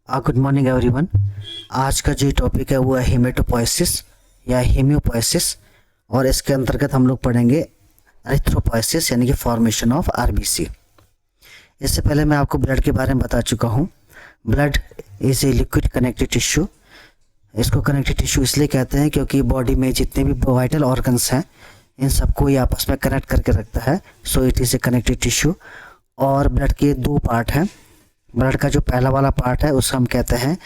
Good morning everyone. आज का जो टॉपिक है वो है हेमेटोपोइसिस या हेमियोपोइसिस, और इसके अंतर्गत हम लोग पढ़ेंगे एरिथ्रोपोइसिस यानी कि फॉर्मेशन ऑफ आरबीसी। इससे पहले मैं आपको ब्लड के बारे में बता चुका हूँ। Blood is a liquid connective tissue. इसको कनेक्टिव टिश्यू इसलिए कहते हैं क्योंकि बॉडी में जितने भी वाइटल ऑर्गन्स हैं इन सबको ये आपस में कनेक्ट करके रखता है। So it is a connective tissue. और ब्लड के दो पार्ट हैं। ब्लड का जो पहला वाला पार्ट है उसको हम कहते हैं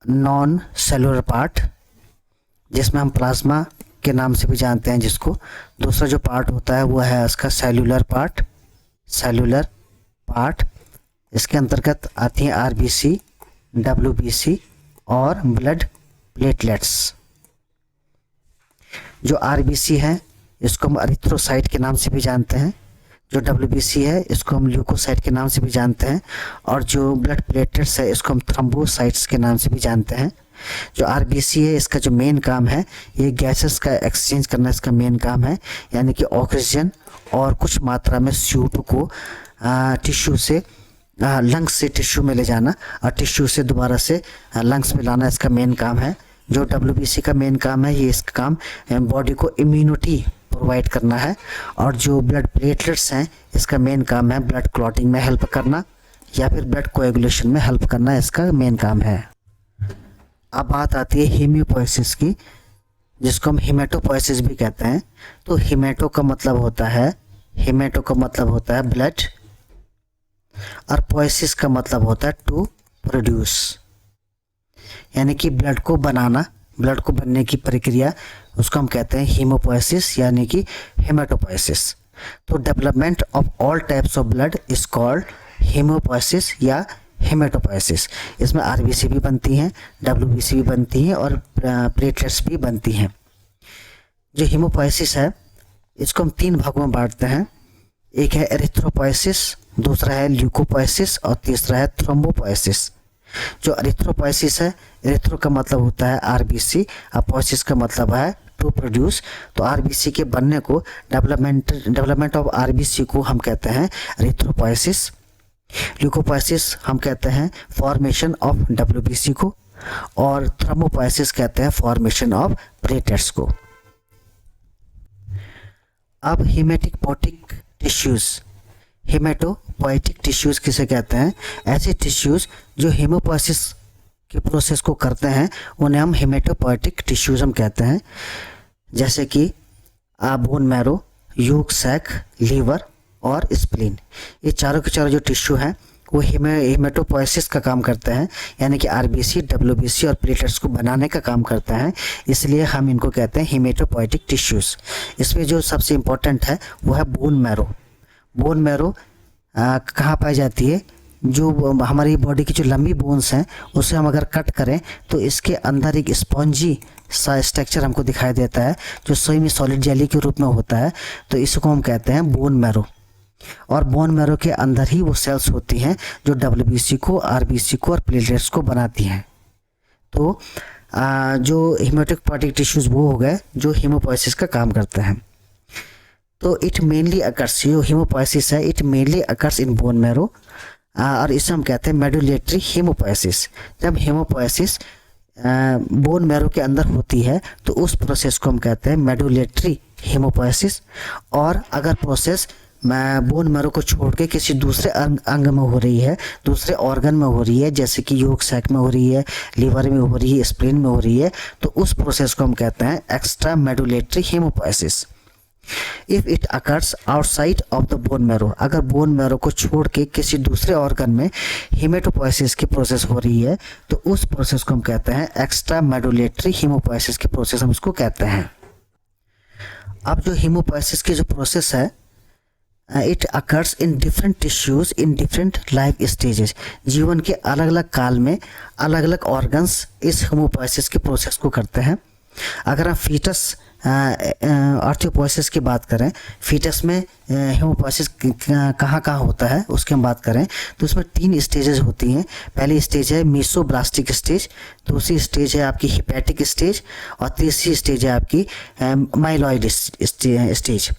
नॉन सेलुलर पार्ट, जिसमें हम प्लाज्मा के नाम से भी जानते हैं जिसको। दूसरा जो पार्ट होता है वो है उसका सेलुलर पार्ट। इसके अंतर्गत आती हैं आरबीसी, डब्ल्यूबीसी और ब्लड प्लेटलेट्स। जो आरबीसी है इसको हम एरिथ्रोसाइट के नाम से भी जानते हैं। जो डब्ल्यूबीसी है इसको हम ल्यूकोसाइट के नाम से भी जानते हैं। और जो ब्लड प्लेटलेट्स है इसको हम थ्रोम्बोसाइट्स के नाम से भी जानते हैं। जो आरबीसी है इसका जो मेन काम है ये गैसेस का एक्सचेंज करना इसका मेन काम है, यानी कि ऑक्सीजन और कुछ मात्रा में CO2 को टिश्यू से लंग्स से टिश्यू में ले जाना और टिश्यू से दोबारा से लंग्स में लाना इसका मेन काम है। जो डब्ल्यूबीसी का मेन काम है ये इसका काम बॉडी को इम्यूनिटी प्रोवाइड करना है। और जो ब्लड प्लेटलेट्स हैं इसका मेन काम है ब्लड क्लॉटिंग में हेल्प करना या फिर ब्लड कोएगुलेशन में हेल्प करना, इसका मेन काम है। अब बात आती है हेमियोपोइसिस की, जिसको हम हेमेटोपोइसिस भी कहते हैं। तो हेमेटो का मतलब होता है ब्लड, और पोइसिस का मतलब होता है टू प्रोड्यूस, यानी कि ब्लड को बनाना, ब्लड को बनने की प्रक्रिया, उसको हम कहते हैं हेमोपोइसिस यानी कि हेमेटोपोइसिस। तो development of all types of blood is called hemopoiesis या हेमेटोपोइसिस। इसमें आरबीसी भी बनती हैं, डब्ल्यूबीसी भी बनती हैं और प्लेटलेट्स भी बनती हैं। जो हेमोपोइसिस है इसको हम 3 भागों में बांटते हैं। एक है एरिथ्रोपोइसिस, दूसरा है ल्यूकोपोइसिस और तीसरा है थ्रोम्बोपोइसिस। जो एरिथ्रोपोइसिस है, एरिथ्रो का मतलब होता है आरबीसी और पोइसिस का मतलब है टू प्रोड्यूस। तो आरबीसी के बनने को डेवलपमेंट ऑफ आरबीसी को हम कहते हैं एरिथ्रोपोइसिस। ल्यूकोपोइसिस हम कहते हैं फॉर्मेशन ऑफ डब्ल्यूबीसी को, और थ्रोम्बोपोइसिस कहते हैं फॉर्मेशन ऑफ प्लेटलेट्स को। अब हेमेटोपोइटिक टिश्यूज़ किसे कहते हैं? ऐसे टिश्यूज़ जो हेमोपोइसिस के प्रोसेस को करते हैं उन्हें हम हेमेटोपोइटिक टिश्यूज़ हम कहते हैं। जैसे कि बोन मैरो, यूक सैक, लीवर और स्प्लीन, ये चारों के चारों जो टिश्यू हैं वो हेमेटोपोइसिस का काम करते हैं, यानी कि आरबीसी, डब्ल्यूबीसी और प्लेटलेट्स को बनाने का काम करते हैं। इसलिए हम इनको कहते हैं हेमेटोपोइटिक टिश्यूज़। इसमें जो सबसे इम्पोर्टेंट है वो है बोन मैरो। बोन मैरो कहाँ पाई जाती है? जो हमारी बॉडी की जो लंबी बोन्स हैं उसे हम अगर कट करें तो इसके अंदर एक स्पॉन्जी सा स्ट्रक्चर हमको दिखाई देता है जो सेमी सॉलिड जेली के रूप में होता है। तो इसको हम कहते हैं बोन मैरो। और बोन मैरो के अंदर ही वो सेल्स होती हैं जो डब्ल्यूबीसी को, आरबीसी को और प्लेटलेट्स को बनाती हैं। तो जो हेमेटोपोइटिक टिश्यूज़ वो हो गए जो हेमोपोइसिस का काम करते हैं। तो इट मेनली अकर्स, जो हेमोपोइसिस है it mainly occurs in bone marrow, और इसे हम कहते हैं मेडुलेटरी हेमोपोइसिस। जब हेमोपोइसिस बोन मैरो के अंदर होती है तो उस प्रोसेस को हम कहते हैं मेडुलेटरी हेमोपोइसिस। और अगर प्रोसेस बोन मैरो को छोड़ के किसी दूसरे अंग में हो रही है, दूसरे ऑर्गन में हो रही है, जैसे कि योग सैक में हो रही है, लीवर में हो रही है, स्प्लीन में हो रही है, तो उस प्रोसेस को हम कहते हैं extra medullary haemopoiesis. If it occurs outside of the bone marrow, अगर बोन मैरो को छोड़ के किसी दूसरे ऑर्गन में हेमेटोपोइसिस की प्रोसेस हो रही है तो उस प्रोसेस को हम कहते हैं एक्स्ट्रा मेडुलेटरी हेमोपोइसिस की प्रोसेस हम उसको कहते हैं। अब जो हेमोपोइसिस की जो प्रोसेस है it occurs in different tissues in different life stages. जीवन के अलग अलग काल में अलग अलग ऑर्गन्स इस हेमोपोइसिस के प्रोसेस को करते हैं। अगर हम फीटस आर्थ्रोपोइसिस की बात करें, फीटस में हेमोपोइसिस कहाँ कहाँ होता है उसकी हम बात करें तो उसमें 3 स्टेजेस होती हैं। पहली स्टेज है मीसोब्लास्टिक स्टेज, दूसरी स्टेज है आपकी हिपैटिक स्टेज और तीसरी स्टेज है आपकी माइलॉइड स्टेज।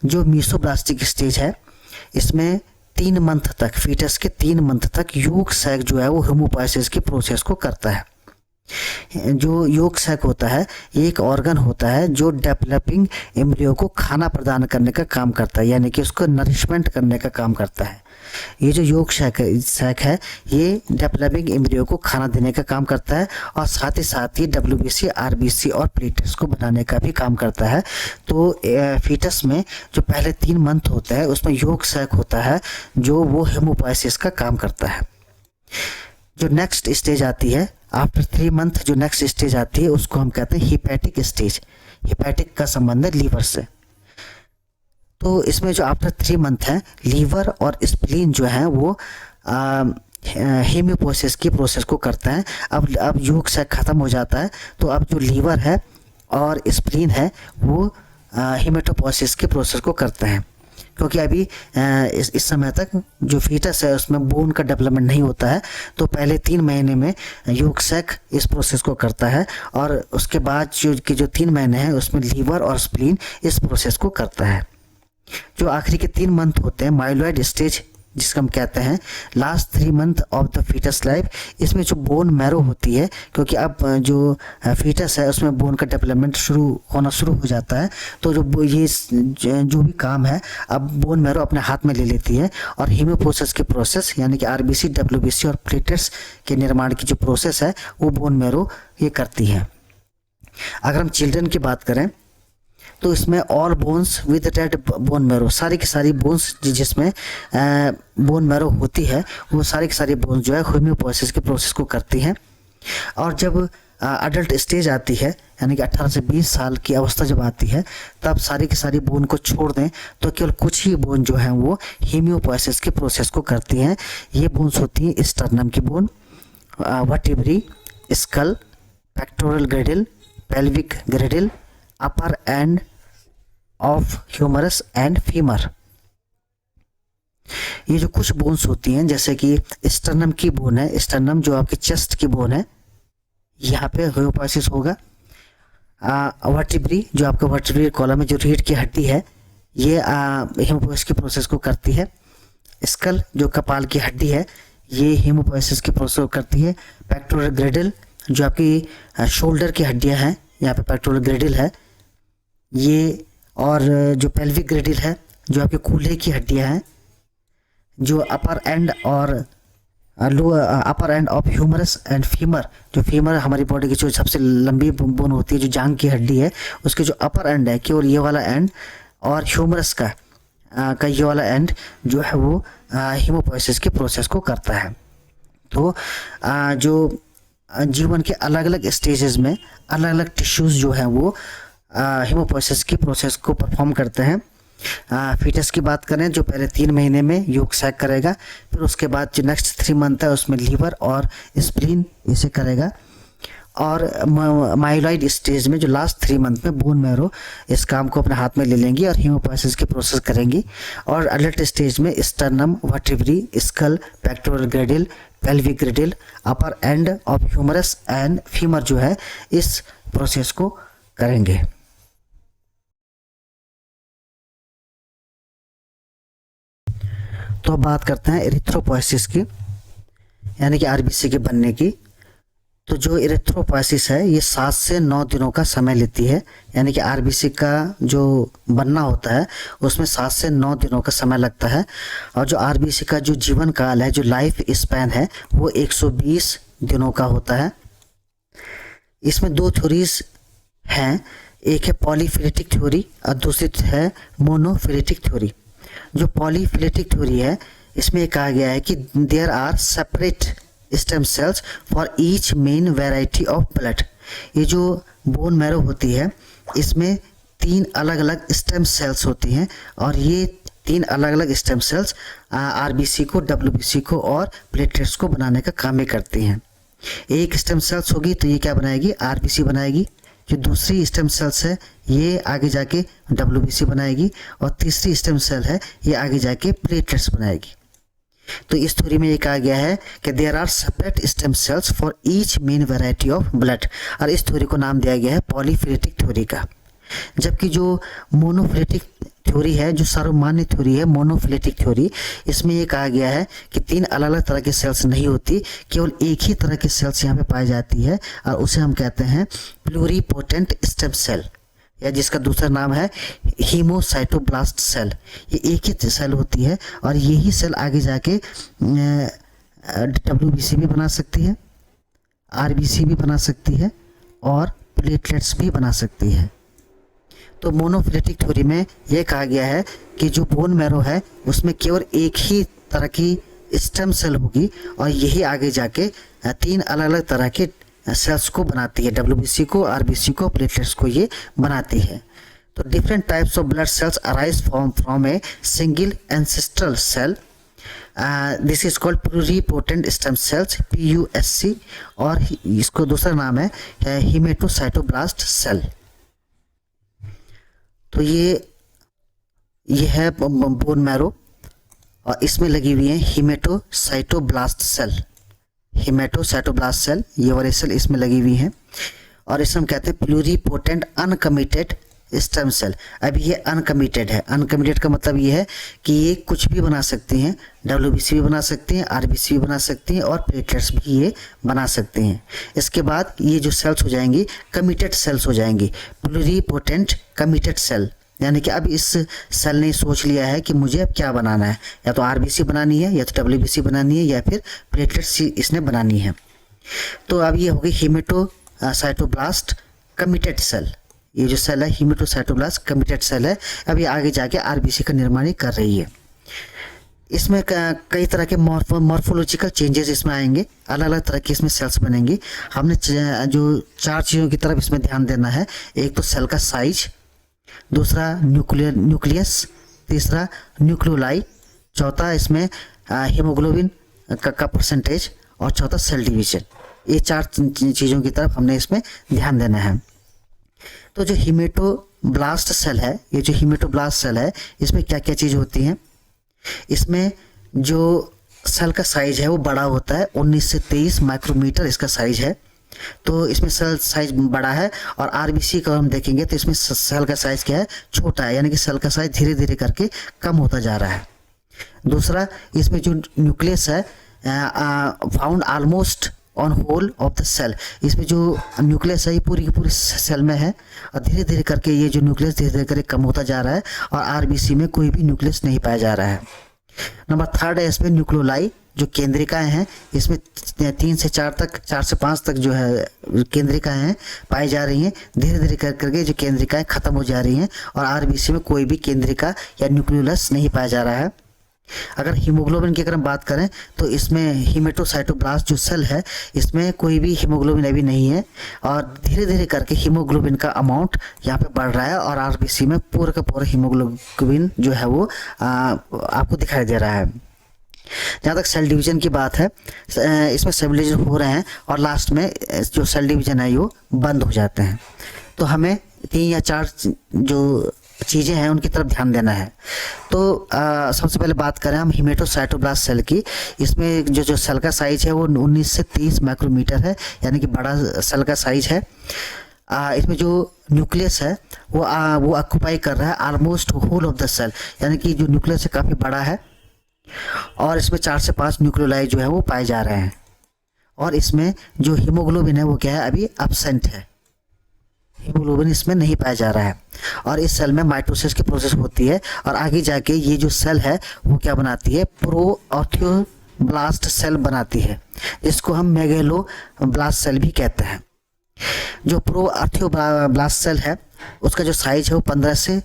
जो मीसोब्लास्टिक स्टेज है इसमें 3 मंथ तक, फीटस के 3 मंथ तक योग सैक जो है वो हेमोपोइसिस की प्रोसेस को करता है। जो योग सैक होता है ये एक ऑर्गन होता है जो डेवलपिंग एम्ब्रियो को खाना प्रदान करने का काम करता है, यानी कि उसको नरिशमेंट करने का काम करता है। ये जो योग सैक है ये डेवलपिंग एम्ब्रियो को खाना देने का काम करता है और साथ ही साथ ये WBC, RBC और प्लेटलेट्स को बनाने का भी काम करता है। तो फीटस में जो पहले 3 मंथ होता है उसमें योग सैक होता है जो वो हेमोपोइसिस का काम करता है। जो नेक्स्ट स्टेज आती है आफ्टर 3 मंथ, जो नेक्स्ट स्टेज आती है उसको हम कहते हैं हिपैटिक स्टेज। हिपैटिक का संबंध है लीवर से। तो इसमें जो आफ्टर 3 मंथ है लीवर और स्प्लीन जो है वो हेमियोपोइसिस की प्रोसेस को करते हैं। अब योग सैक खत्म हो जाता है तो अब जो लीवर है और स्प्लीन है वो हेमेटोपोइसिस की प्रोसेस को करते हैं, क्योंकि अभी इस समय तक जो फीटस है उसमें बोन का डेवलपमेंट नहीं होता है। तो पहले 3 महीने में योग सैक इस प्रोसेस को करता है और उसके बाद जो 3 महीने हैं उसमें लीवर और स्प्लीन इस प्रोसेस को करता है। जो आखिरी के 3 मंथ होते हैं माइलॉइड स्टेज जिसको हम कहते हैं, last 3 month of the foetus life, इसमें जो बोन मैरो होती है, क्योंकि अब जो फीटस है उसमें बोन का डेवलपमेंट होना शुरू हो जाता है। तो जो भी काम है अब बोन मैरो अपने हाथ में ले लेती है और हेमियोपोइसिस की प्रोसेस यानी कि RBC, WBC और प्लेटलेट्स के निर्माण की जो प्रोसेस है वो बोन मैरो ये करती है। अगर हम चिल्ड्रन की बात करें तो इसमें all bones with dead bone marrow, सारी की सारी बोन्स जिसमें बोन मैरो होती है वो सारी की सारी बोन्स जो है हेमियोपोइसिस की प्रोसेस को करती हैं। और जब अडल्ट स्टेज आती है यानी कि 18 से 20 साल की अवस्था जब आती है तब सारी की सारी बोन को छोड़ दें तो केवल कुछ ही बोन जो हैं वो हेमियोपोइसिस की प्रोसेस को करती हैं। ये बोन्स होती हैं स्टर्नम की bone, vertebrae, skull, pectoral girdle, pelvic girdle, upper end of humerus and femur. ये जो कुछ बोन्स होती हैं जैसे कि स्टर्नम की बोन है, स्टर्नम जो आपके चेस्ट की बोन है, यहाँ पे हेमियोपोइसिस होगा। वर्टिब्री जो आपका वर्टिब्रल कॉलम में जो रीढ़ की हड्डी है ये हेमियोपोइसिस की प्रोसेस को करती है। स्कल जो कपाल की हड्डी है ये हेमियोपोइसिस की प्रोसेस को करती है। पेक्टोरल ग्रेडिल जो आपकी शोल्डर की हड्डियां हैं, यहाँ पे पेक्टोरल ग्रेडिल है ये, और जो पेल्विक ग्रेडिल है जो आपके कूल्हे की हड्डियां हैं, जो अपर एंड और upper end of humerus and femur, जो फीमर हमारी बॉडी की जो सबसे लंबी बोन होती है जो जांग की हड्डी है उसके जो अपर एंड है केवल ये वाला एंड, और ह्यूमरस का ये वाला एंड जो है वो हेमियोपोइसिस की प्रोसेस को करता है। तो जो जीवन के अलग अलग स्टेजेस में अलग अलग टिश्यूज़ जो हैं वो हेमियोपोइसिस की प्रोसेस को परफॉर्म करते हैं। फीटस की बात करें जो पहले 3 महीने में योग सैक करेगा, फिर उसके बाद जो नेक्स्ट 3 मंथ है उसमें लीवर और स्प्लीन इसे करेगा, और माइलॉइड स्टेज में जो लास्ट 3 मंथ में बोन मैरो इस काम को अपने हाथ में ले लेंगी और हेमियोपोइसिस की प्रोसेस करेंगी। और अडल्ट स्टेज में sternum, vertebrae, skull, pectoral girdle, pelvic girdle, upper end of humerus and femur जो है इस प्रोसेस को करेंगे। तो अब बात करते हैं एरिथ्रोपोइसिस की यानी कि RBC के बनने की। तो जो एरिथ्रोपोइसिस है ये 7 से 9 दिनों का समय लेती है, यानी कि RBC का जो बनना होता है उसमें 7 से 9 दिनों का समय लगता है। और जो RBC का जो जीवन काल है, जो लाइफ स्पैन है वो 120 दिनों का होता है। इसमें 2 थ्योरीज हैं, एक है पॉलीफिलेटिक थ्योरी और दूसरी है मोनोफिलेटिक थ्योरी। जो पॉलीफिलेटिक थ्योरी है इसमें कहा गया है कि there are separate stem cells for each main variety of blood. ये जो बोन मैरो होती है इसमें 3 अलग अलग स्टेम सेल्स होती हैं और ये 3 अलग अलग स्टेम सेल्स RBC को, WBC को और प्लेटलेट्स को बनाने का काम ही करती हैं। एक स्टेम सेल्स होगी तो ये क्या बनाएगी, RBC बनाएगी। जो दूसरी स्टेम सेल्स है ये आगे जाके WBC बनाएगी और तीसरी स्टेम सेल है ये आगे जाके प्लेटलेट्स बनाएगी। तो इस थ्योरी में ये कहा गया है कि there are separate stem cells for each main variety of blood, और इस थ्योरी को नाम दिया गया है पॉलीफिलेटिक थ्योरी का। जबकि जो मोनोफिलेटिक थ्योरी है जो सर्वमान्य थ्योरी है, मोनोफिलेटिक थ्योरी, इसमें ये कहा गया है कि 3 अलग अलग तरह के सेल्स नहीं होती, केवल एक ही तरह की सेल्स यहाँ पे पाई जाती है और उसे हम कहते हैं प्लूरिपोटेंट स्टेम सेल, या जिसका दूसरा नाम है हीमोसाइटोब्लास्ट सेल। ये एक ही सेल होती है और यही सेल आगे जाके WBC भी बना सकती है, RBC भी बना सकती है और प्लेटलेट्स भी बना सकती है। तो मोनोफिलेटिक थ्योरी में यह कहा गया है कि जो बोन मैरो है उसमें केवल एक ही तरह की स्टेम सेल होगी और यही आगे जाके 3 अलग अलग तरह के सेल्स को बनाती है, WBC को, RBC को, प्लेटलेट्स को ये बनाती है। तो different types of blood cells arise from a single ancestral cell, this is called pluripotent stem cells, PUSC, और इसको दूसरा नाम है हीमेटोसाइटोब्लास्ट सेल। तो ये है बोन मैरो और इसमें लगी हुई है हीमेटोसाइटोब्लास्ट सेल, हीमेटोसाइटोब्लास्ट सेल, ये वाली सेल इसमें लगी हुई है और इसे हम कहते हैं प्लूरिपोटेंट अनकमिटेड स्टेम सेल। अभी ये अनकमिटेड है, अनकमिटेड का मतलब ये है कि ये कुछ भी बना सकती हैं, WBC भी बना सकती हैं, RBC भी बना सकती हैं और प्लेटलेट्स भी ये बना सकते हैं। इसके बाद ये जो सेल्स हो जाएंगी कमिटेड सेल्स हो जाएंगी, प्लूरिपोटेंट कमिटेड सेल, यानी कि अब इस सेल ने सोच लिया है कि मुझे अब क्या बनाना है, या तो RBC बनानी है, या तो WBC बनानी है, या फिर प्लेटलेट्स इसने बनानी है। तो अब ये हो गई हीमेटोसाइटोब्लास्ट कमिटेड सेल, ये जो सेल है हीमेटोसाइटोब्लास्ट कमिटेड सेल है। अब ये आगे जाके RBC का निर्माण कर रही है। इसमें कई तरह के मॉर्फोलॉजिकल चेंजेस इसमें आएंगे, अलग अलग तरह के इसमें सेल्स बनेंगी। हमने जो 4 चीज़ों की तरफ इसमें ध्यान देना है, एक तो सेल का साइज, दूसरा न्यूक्लियस, तीसरा न्यूक्लियोलाई, चौथा इसमें हीमोग्लोबिन का परसेंटेज और चौथा सेल डिवीजन। ये 4 चीज़ों की तरफ हमने इसमें ध्यान देना है। तो जो हीमेटोब्लास्ट सेल है, ये जो हीमेटोब्लास्ट सेल है इसमें क्या क्या चीज़ होती हैं, इसमें जो सेल का साइज है वो बड़ा होता है, 19 से 23 माइक्रोमीटर इसका साइज है। तो इसमें सेल साइज बड़ा है और RBC का हम देखेंगे तो इसमें सेल का साइज क्या है, छोटा है, यानी कि सेल का साइज धीरे धीरे करके कम होता जा रहा है। दूसरा, इसमें जो न्यूक्लियस है found almost on whole of the cell, इसमें जो न्यूक्लियस है ये पूरी की पूरी सेल में है और धीरे धीरे करके ये जो न्यूक्लियस धीरे धीरे करके कम होता जा रहा है और RBC में कोई भी न्यूक्लियस नहीं पाया जा रहा है। नंबर 3 है इसमें न्यूक्लियोलाई, जो केंद्रिकाएं हैं, इसमें 3 से 4 तक जो है केंद्रिकाएं हैं पाई जा रही हैं। धीरे धीरे करके जो केंद्रिकाएं खत्म हो जा रही हैं और RBC में कोई भी केंद्रिका या न्यूक्लियोलस नहीं पाया जा रहा है। अगर हीमोग्लोबिन की अगर हम बात करें तो इसमें हीमेटोसाइटोब्लास्ट जो सेल है इसमें कोई भी हीमोग्लोबिन अभी नहीं है और धीरे धीरे करके हीमोग्लोबिन का अमाउंट यहाँ पे बढ़ रहा है और RBC में पूरा का पूरा हीमोग्लोबिन जो है वो आपको दिखाई दे रहा है। जहाँ तक सेल डिवीजन की बात है, इसमें सेल डिवीजन हो रहे हैं और लास्ट में जो सेल डिवीजन है वो बंद हो जाते हैं। तो हमें 3 या 4 जो चीज़ें हैं उनकी तरफ ध्यान देना है। तो सबसे पहले बात करें हम हीमेटोसाइटोब्लास्ट सेल की, इसमें जो सेल का साइज है वो 19 से 30 माइक्रोमीटर है, यानी कि बड़ा सेल का साइज है। इसमें जो न्यूक्लियस है वो ऑक्यूपाई कर रहा है almost whole of the cell, यानी कि जो न्यूक्लियस है काफ़ी बड़ा है और इसमें 4 से 5 न्यूक्लियोलाई जो है वो पाए जा रहे हैं। और इसमें जो हीमोग्लोबिन है वो क्या है, अभी एब्सेंट है, हीमोग्लोबिन इसमें नहीं पाया जा रहा है। और इस सेल में माइटोसिस की प्रोसेस होती है और आगे जाके ये जो सेल है वो क्या बनाती है, प्रोआर्थियोब्लास्ट सेल बनाती है, जिसको हम मेगेलोब्लास्ट सेल भी कहते हैं। जो प्रोआर्थियोब्लास्ट सेल है उसका जो साइज है वो 15 से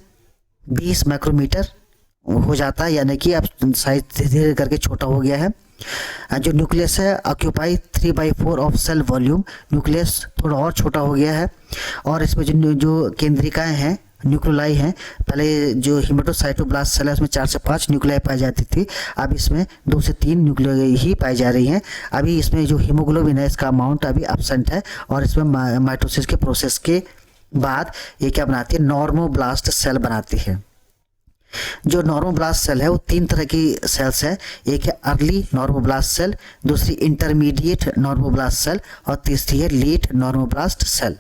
20 माइक्रोमीटर हो जाता है, यानी कि अब साइज धीरे धीरे करके छोटा हो गया है। जो न्यूक्लियस है occupy 3/4 of cell volume, nucleus थोड़ा और छोटा हो गया है। और इसमें जो केंद्रिकाएं हैं, न्यूक्लियोलाई हैं, पहले जो हीमेटोसाइटोब्लास्ट सेल है उसमें 4 से 5 न्यूक्लियाई पाई जाती थी, अब इसमें 2 से 3 न्यूक्लियाई ही पाई जा रही हैं। अभी इसमें जो हीमोग्लोबिन है इसका अमाउंट अभी एब्सेंट है और इसमें माइटोसिस के प्रोसेस के बाद ये क्या बनाती है, नॉर्मोब्लास्ट सेल बनाती है। जो नॉर्मोब्लास्ट सेल है वो 3 तरह की सेल्स है, एक है अर्ली नॉर्मोब्लास्ट सेल, दूसरी इंटरमीडिएट नॉर्मोब्लास्ट सेल और तीसरी है लेट नॉर्मोब्लास्ट सेल।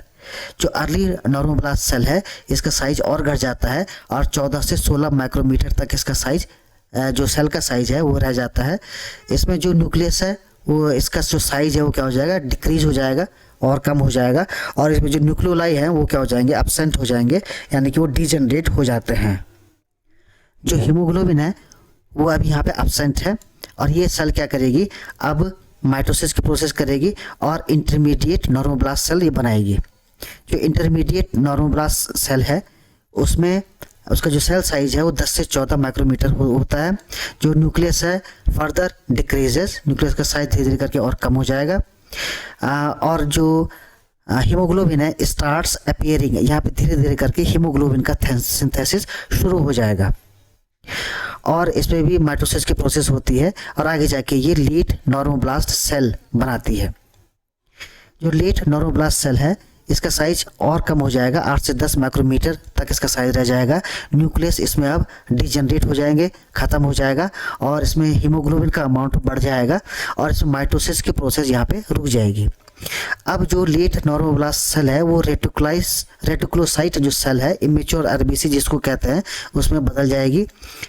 जो अर्ली नॉर्मोब्लास्ट सेल है इसका साइज और घट जाता है और 14 से 16 माइक्रोमीटर तक इसका साइज, जो सेल का साइज है वो रह जाता है। इसमें जो न्यूक्लियस है वो, इसका जो साइज है वो क्या हो जाएगा, डिक्रीज हो जाएगा और कम हो जाएगा। और इसमें जो न्यूक्लियोलाई हैं वो क्या हो जाएंगे, एब्सेंट हो जाएंगे, यानी कि वो डिजेनरेट हो जाते हैं। जो हीमोग्लोबिन है वो अब यहाँ पे एब्सेंट है और ये सेल क्या करेगी, अब माइटोसिस की प्रोसेस करेगी और इंटरमीडिएट नॉर्मोब्लास्ट सेल ये बनाएगी। जो इंटरमीडिएट नॉर्मोब्लास्ट सेल है उसमें उसका जो सेल साइज है वो 10 से 14 माइक्रोमीटर होता है। जो न्यूक्लियस है फर्दर डिक्रीजेस, न्यूक्लियस का साइज धीरे धीरे करके और कम हो जाएगा। और जो हीमोग्लोबिन है स्टार्ट्स अपीयरिंग, यहाँ पे धीरे धीरे करके हीमोग्लोबिन का सिंथेसिस शुरू हो जाएगा और इसमें भी माइटोसिस की प्रोसेस होती है और आगे जाके ये लेट नॉर्मोब्लास्ट सेल बनाती है। जो लेट नॉर्मोब्लास्ट सेल है इसका साइज और कम हो जाएगा, 8 से 10 माइक्रोमीटर तक इसका साइज रह जाएगा। न्यूक्लियस इसमें अब डिजेनरेट हो जाएंगे, ख़त्म हो जाएगा और इसमें हीमोग्लोबिन का अमाउंट बढ़ जाएगा और इसमें माइटोसिस की प्रोसेस यहाँ पे रुक जाएगी। अब जो लेट नॉर्मोब्लास्ट सेल है वो रेटिकुलोसाइट जो सेल है, इमेच्योर आरबीसी जिसको कहते हैं, उसमें बदल जाएगी।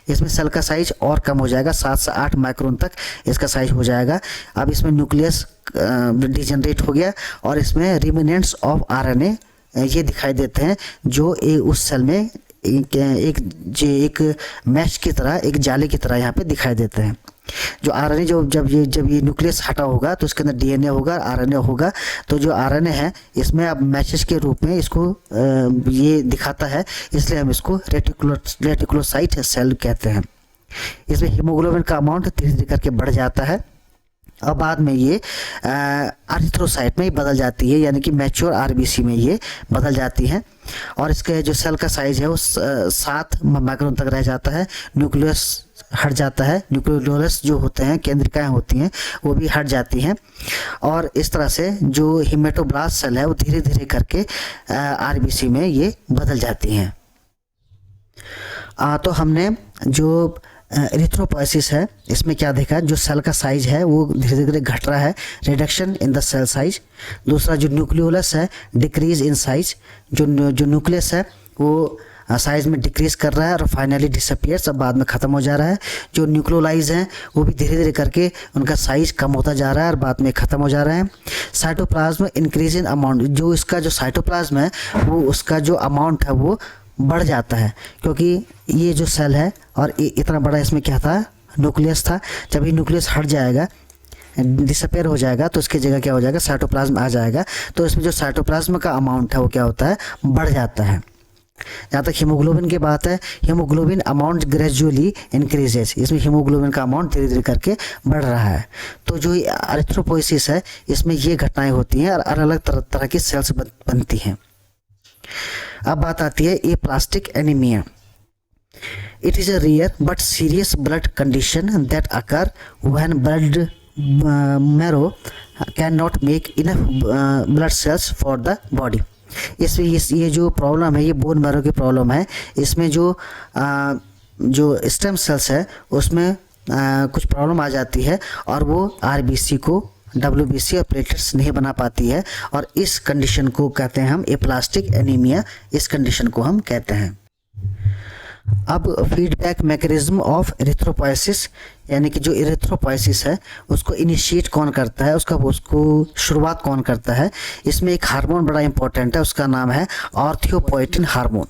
इसमें सेल का साइज और कम हो जाएगा, 7 से 8 माइक्रोन तक इसका साइज हो जाएगा। अब इसमें न्यूक्लियस डिजेनरेट हो गया और इसमें रिमेनेंट्स ऑफ आरएनए ये दिखाई देते हैं, जो उस सेल में एक मैश की तरह, एक जाले की तरह यहाँ पे दिखाई देते हैं। जो आरएनए जब ये न्यूक्लियस हटा होगा तो इसके अंदर डीएनए होगा, आरएनए होगा। तो जो आरएनए है इसमें अब मैसेज के रूप में इसको ये दिखाता है, इसलिए हम इसको रेटिकुलोसाइट सेल कहते हैं। इसमें हीमोग्लोबिन का अमाउंट धीरे धीरे करके बढ़ जाता है और बाद में ये एरिथ्रोसाइट में बदल जाती है, यानी कि मैच्योर आरबीसी में ये बदल जाती है और इसके जो सेल का साइज है वो 7 माइक्रोन तक रह जाता है। न्यूक्लियस हट जाता है, न्यूक्लियोलस जो होते हैं, केंद्रिकाएं होती हैं, वो भी हट जाती हैं और इस तरह से जो हीमेटोब्लास्ट सेल है वो धीरे धीरे करके आरबीसी में ये बदल जाती हैं। तो हमने जो एरिथ्रोपोएसिस है इसमें क्या देखा, जो सेल का साइज है वो धीरे धीरे घट रहा है, reduction in the cell size. दूसरा जो न्यूक्लियोलस है डिक्रीज इन साइज, जो न्यूक्लियस है वो साइज में डिक्रीज कर रहा है और फाइनली डिसअपियर्स, अब बाद में ख़त्म हो जा रहा है। जो न्यूक्लियोलाइज हैं वो भी धीरे धीरे करके उनका साइज कम होता जा रहा है और बाद में ख़त्म हो जा रहा है। साइटोप्लाज्म इंक्रीज इन अमाउंट, जो इसका जो साइटोप्लाज्म है वो उसका जो अमाउंट है वो बढ़ जाता है, क्योंकि ये जो सेल है और इतना बड़ा इसमें क्या था, न्यूक्लियस था। जब ये न्यूक्लियस हट जाएगा, डिसअपेयर हो जाएगा, तो उसकी जगह क्या हो जाएगा, साइटोप्लाज्म आ जाएगा। तो इसमें जो साइटोप्लाज्म का अमाउंट है वो क्या होता है, बढ़ जाता है। जहाँ तक हीमोग्लोबिन की बात है, हीमोग्लोबिन अमाउंट ग्रेजुअली इंक्रीजेस, इसमें हीमोग्लोबिन का अमाउंट धीरे धीरे करके बढ़ रहा है। तो जो एरिथ्रोपोएसिस है इसमें ये घटनाएं होती हैं और अलग अलग तरह की सेल्स बनती हैं। अब बात आती है aplastic anaemia. It is a rare but serious blood condition that occur when blood marrow can not make enough blood cells for the body. इसमें ये जो प्रॉब्लम है ये बोन मैरो की प्रॉब्लम है। इसमें जो स्टेम सेल्स है उसमें कुछ प्रॉब्लम आ जाती है और वो आरबीसी को डब्ल्यूबीसी और प्लेटलेट्स नहीं बना पाती है और इस कंडीशन को कहते हैं हम एप्लास्टिक एनीमिया, इस कंडीशन को हम कहते हैं। अब फीडबैक मैकेनिज्म ऑफ एरिथ्रोपोएसिस, यानी कि जो एरिथ्रोपोएसिस है उसको इनिशिएट कौन करता है, उसको शुरुआत कौन करता है। इसमें एक हार्मोन बड़ा इंपॉर्टेंट है, उसका नाम है आर्थ्योपोएटिन हार्मोन।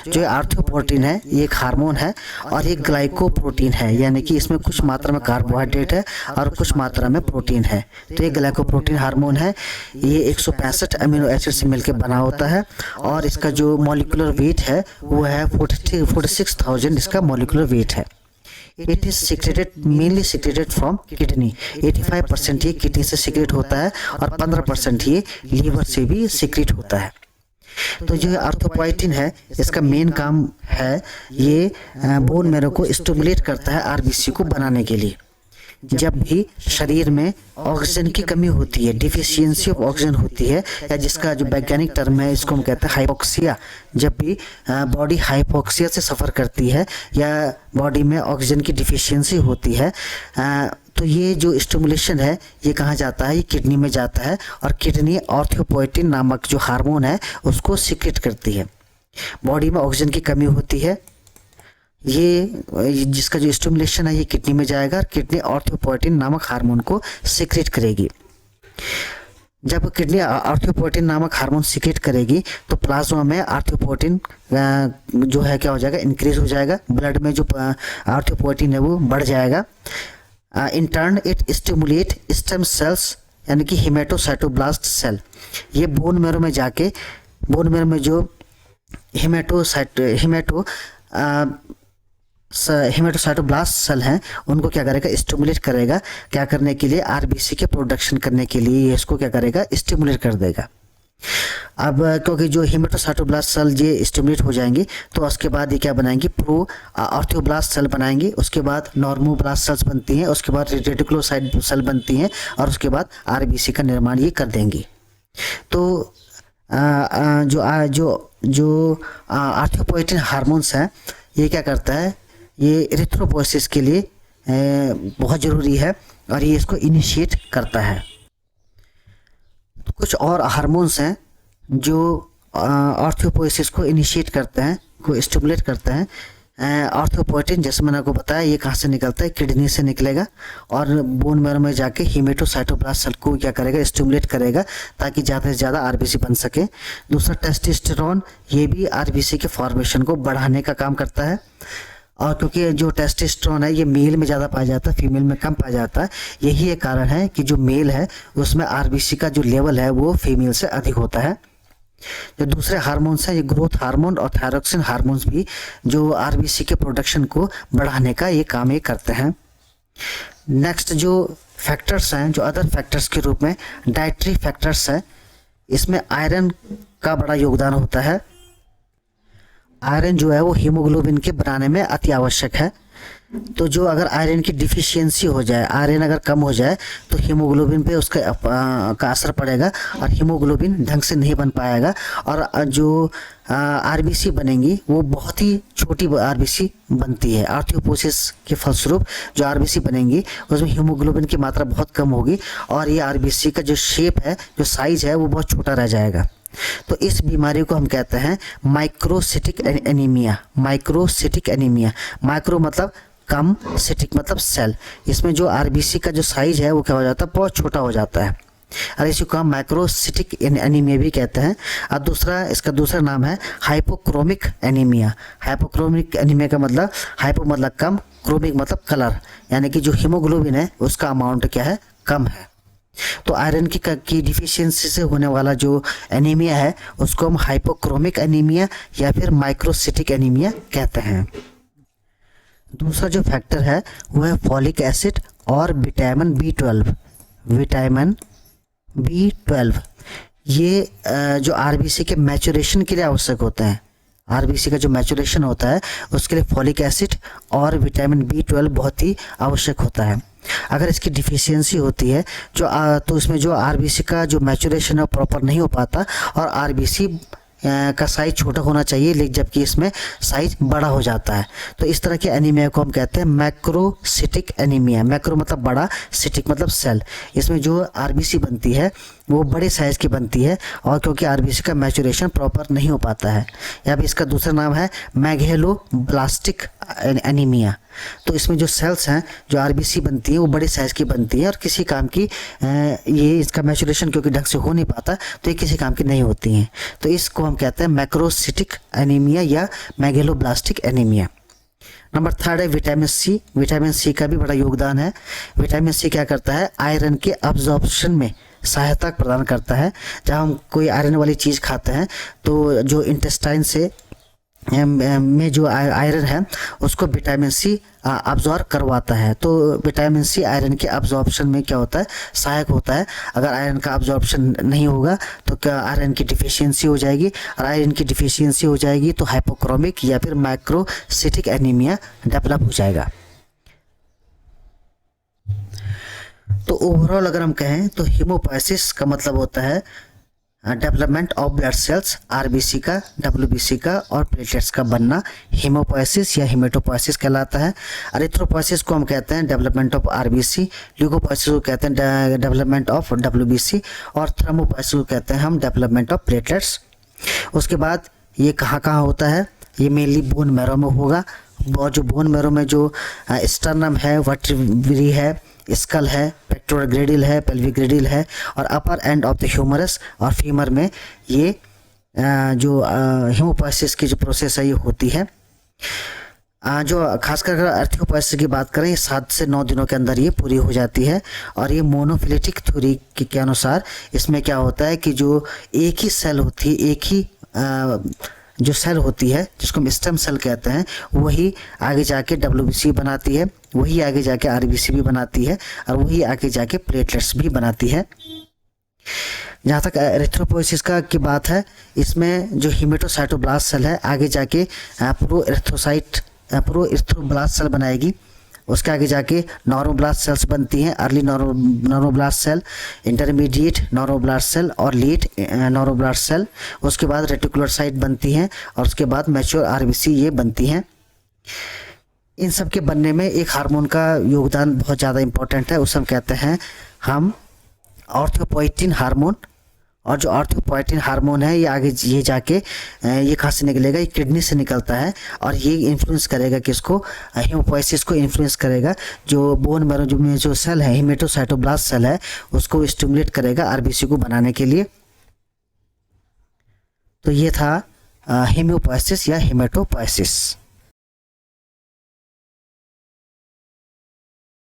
जो आर्थ्योपोएटिन है ये एक हार्मोन है और ये ग्लाइकोप्रोटीन है, यानी कि इसमें कुछ मात्रा में कार्बोहाइड्रेट है और कुछ मात्रा में प्रोटीन है। तो ये ग्लाइकोप्रोटीन हार्मोन है, ये 165 अमीनो एसिड से मिलकर बना होता है और इसका जो मॉलिक्यूलर वेट है वो है 46,000 इसका मॉलिक्यूलर वेट है। It is secreted, mainly secreted from kidney. 85% ये किडनी से सिक्रेट होता है और 15% ये लीवर से भी सिक्रेट होता है। तो जो आर्थ्रोपोएटिन है इसका मेन काम है ये बोन मैरो को स्टिमुलेट करता है आरबीसी को बनाने के लिए। जब भी शरीर में ऑक्सीजन की कमी होती है, डिफिशियंसी ऑफ ऑक्सीजन होती है, या जिसका जो वैज्ञानिक टर्म है इसको हम कहते हैं हाइपोक्सिया, जब भी बॉडी हाइपोक्सिया से सफ़र करती है या बॉडी में ऑक्सीजन की डिफिशियंसी होती है तो ये जो स्टिमुलेशन है ये कहाँ जाता है, ये किडनी में जाता है और किडनी ऑर्थियोपोएटिन नामक जो हार्मोन है उसको सीक्रेट करती है। बॉडी में ऑक्सीजन की कमी होती है, ये जिसका जो स्टिमुलेशन है ये किडनी में जाएगा और किडनी ऑर्थियोपोएटिन नामक हार्मोन को सीक्रेट करेगी। जब किडनी आर्थ्रोपोएटिन नामक हार्मोन सीक्रेट करेगी तो प्लाज्मा में आर्थ्रोपोएटिन जो है क्या हो जाएगा, इंक्रीज हो जाएगा। ब्लड में जो आर्थ्रोपोएटिन है वो बढ़ जाएगा। In turn it stimulate stem cells यानी कि हिमेटोसाइटोब्लास्ट सेल। ये बोन मैरो में जाके, बोन मैरो में जो हिमेटोसाइटोब्लास्ट सेल हैं उनको क्या करेगा, स्टिमुलेट करेगा। क्या करने के लिए, आरबीसी के प्रोडक्शन करने के लिए इसको क्या करेगा, स्टिमुलेट कर देगा। अब क्योंकि जो हिमेटोसाइटोब्लास्ट सेल ये स्टिमुलेट हो जाएंगे तो उसके बाद ये क्या बनाएंगे, प्रो ऑर्थियोब्लास्ट सेल बनाएंगे। उसके बाद नॉर्मोब्लास्ट सेल्स बनती हैं, उसके बाद रेटिकुलोसाइट सेल बनती हैं और उसके बाद आरबीसी का निर्माण ये कर देंगी। तो जो आर्थ्रोपोएटिन हार्मोन्स हैं ये क्या करता है, ये एरिथ्रोपोएसिस के लिए बहुत ज़रूरी है और ये इसको इनिशिएट करता है। तो कुछ और हार्मोन्स हैं जो आर्थ्रोपोएसिस को इनिशिएट करते हैं, को स्टिमुलेट करते हैं। आर्थ्रोपोएटिन जैसे मैंने आपको बताया ये कहाँ से निकलता है, किडनी से निकलेगा और बोन मैरो में जाके हिमेटोसाइटोब्लास्ट सेल को क्या करेगा, स्टिमुलेट करेगा ताकि ज़्यादा से ज़्यादा आरबीसी बन सके। दूसरा टेस्टोस्टेरोन, ये भी आरबीसी के फॉर्मेशन को बढ़ाने का काम करता है। और क्योंकि जो टेस्टोस्टेरोन है ये मेल में ज़्यादा पाया जाता है, फीमेल में कम पाया जाता है, यही एक कारण है कि जो मेल है उसमें आरबीसी का जो लेवल है वो फीमेल से अधिक होता है। जो दूसरे हार्मोन्स हैं ये ग्रोथ हार्मोन और थायरोक्सिन हार्मोन्स भी जो आरबीसी के प्रोडक्शन को बढ़ाने का ये काम ये करते हैं। नेक्स्ट जो फैक्टर्स हैं, जो अदर फैक्टर्स के रूप में डाइटरी फैक्टर्स हैं, इसमें आयरन का बड़ा योगदान होता है। आयरन जो है वो हीमोग्लोबिन के बनाने में अति आवश्यक है। तो जो अगर आयरन की डिफिशियंसी हो जाए, आयरन अगर कम हो जाए तो हीमोग्लोबिन पे उसका का असर पड़ेगा और हीमोग्लोबिन ढंग से नहीं बन पाएगा और जो आरबीसी बनेंगी वो बहुत ही छोटी आरबीसी बनती है। आर्थ्रोपोसिस के फलस्वरूप जो आरबीसी बनेंगी उसमें हीमोग्लोबिन की मात्रा बहुत कम होगी और ये आरबीसी का जो शेप है, जो साइज है वो बहुत छोटा रह जाएगा। तो इस बीमारी को हम कहते हैं microcytic anaemia. Microcytic anaemia, micro मतलब कम, सिटिक मतलब सेल। इसमें जो आरबीसी का जो साइज है वो क्या हो जाता है, बहुत छोटा हो जाता है और इसी को हम माइक्रोसिटिक एनीमिया भी कहते हैं। और दूसरा, इसका दूसरा नाम है हाइपोक्रोमिक एनीमिया। हाइपोक्रोमिक एनीमिया का मतलब, हाइपो मतलब कम, क्रोमिक मतलब कलर, यानी कि जो हीमोग्लोबिन है उसका अमाउंट क्या है, कम है। तो आयरन की डिफिशियंसी से होने वाला जो एनीमिया है उसको हम हाइपोक्रोमिक एनीमिया या फिर माइक्रोसिटिक एनीमिया कहते हैं। दूसरा जो फैक्टर है वो है फॉलिक एसिड और विटामिन B12। विटामिन B12 ये जो आरबीसी के मैचुरेशन के लिए आवश्यक होते हैं। आरबीसी का जो मैचुरेशन होता है उसके लिए फॉलिक एसिड और विटामिन B12 बहुत ही आवश्यक होता है। अगर इसकी डिफिशियंसी होती है तो इसमें जो आरबीसी का जो मैचुरेशन है प्रॉपर नहीं हो पाता और आरबीसी का साइज छोटा होना चाहिए, लेकिन जबकि इसमें साइज बड़ा हो जाता है। तो इस तरह के एनीमिया को हम कहते हैं मैक्रोसिटिक एनीमिया। मैक्रो मतलब बड़ा, सिटिक मतलब सेल। इसमें जो आरबीसी बनती है वो बड़े साइज़ की बनती है और क्योंकि आरबीसी का मैचुरेशन प्रॉपर नहीं हो पाता है। या फिर इसका दूसरा नाम है मेगेलोब्लास्टिक एनीमिया। तो इसमें जो सेल्स हैं, जो आरबीसी बनती है वो बड़े साइज़ की बनती है और किसी काम की ये इसका मैचुरेशन क्योंकि ढंग से हो नहीं पाता तो ये किसी काम की नहीं होती हैं। तो इसको हम कहते हैं मैक्रोसिटिक एनीमिया या मेगेलोब्लास्टिक एनीमिया। नंबर थर्ड है विटामिन सी। विटामिन सी का भी बड़ा योगदान है। विटामिन सी क्या करता है, आयरन के अब्जॉर्प्शन में सहायता प्रदान करता है। जब हम कोई आयरन वाली चीज़ खाते हैं तो जो इंटेस्टाइन से में जो आयरन है उसको विटामिन सी अब्जॉर्ब करवाता है। तो विटामिन सी आयरन के अब्जॉर्प्शन में क्या होता है, सहायक होता है। अगर आयरन का अब्जॉर्प्शन नहीं होगा तो क्या आयरन की डिफिशियंसी हो जाएगी और आयरन की डिफिशियंसी हो जाएगी तो हाइपोक्रोमिक या फिर माइक्रोसिटिक एनीमिया डेवलप हो जाएगा। तो ओवरऑल अगर हम कहें तो हीमोपोएसिस का मतलब होता है development of blood sales, RBC का, डब्ल्यूबीसी का और प्लेटलेट्स का बनना हीमोपोएसिस या हीमेटोपोएसिस कहलाता है। एरिथ्रोपोएसिस को हम कहते हैं डेवलपमेंट ऑफ आरबीसी, ल्यूकोपोएसिस को कहते हैं डेवलपमेंट ऑफ डब्ल्यूबीसी और थ्रोम्बोपोएसिस को कहते हैं हम डेवलपमेंट ऑफ प्लेटलेट्स। उसके बाद ये कहाँ कहाँ होता है, ये मेनली बोन मैरो में होगा। और जो बोन मैरो में जो स्टर्नम है, वर्टिब्री है, स्कल है, पेक्टोरल ग्रेडिल है, पेल्विक ग्रेडिल है और upper end of the humerus और फीमर में ये जो हीमोपोएसिस की जो प्रोसेस है ये होती है। जो खासकर अगर आर्थ्रोपोएसिस की बात करें, 7 से 9 दिनों के अंदर ये पूरी हो जाती है। और ये मोनोफिलेटिक थ्योरी के अनुसार इसमें क्या होता है कि जो एक ही सेल होती है, एक ही जो सेल होती है जिसको हम स्टेम सेल कहते हैं, वही आगे जाके डब्ल्यूबीसी बनाती है, वही आगे जाके आरबीसी भी बनाती है और वही आगे जाके प्लेटलेट्स भी बनाती है। जहाँ तक एरिथ्रोपोएसिस का की बात है, इसमें जो हीमेटोसाइटोब्लास्ट सेल है आगे जाके प्रोएरिथ्रोब्लास्ट सेल बनाएगी। उसके आगे जाके नॉर्मोब्लास्ट सेल्स बनती हैं, early normoblast cell, intermediate normoblast cell और लेट नॉर्मोब्लास्ट सेल। उसके बाद रेटिकुलर साइट बनती हैं और उसके बाद मैच्योर आरबीसी ये बनती हैं। इन सब के बनने में एक हार्मोन का योगदान बहुत ज़्यादा इम्पोर्टेंट है, उसे हम कहते हैं हम ऑर्थोपोइटिन हार्मोन। और जो ऑर्थोपोइटिन हार्मोन है ये आगे ये जाके ये कहाँ से निकलेगा, ये किडनी से निकलता है और ये इन्फ्लुएंस करेगा किसको, हीमोपोएसिस को इन्फ्लुएंस करेगा। जो बोन मैरो में जो सेल है, हीमेटोसाइटोब्लास्ट सेल है, उसको स्टिमुलेट करेगा आरबीसी को बनाने के लिए। तो ये था हीमोपोएसिस या हीमेटोपोएसिस।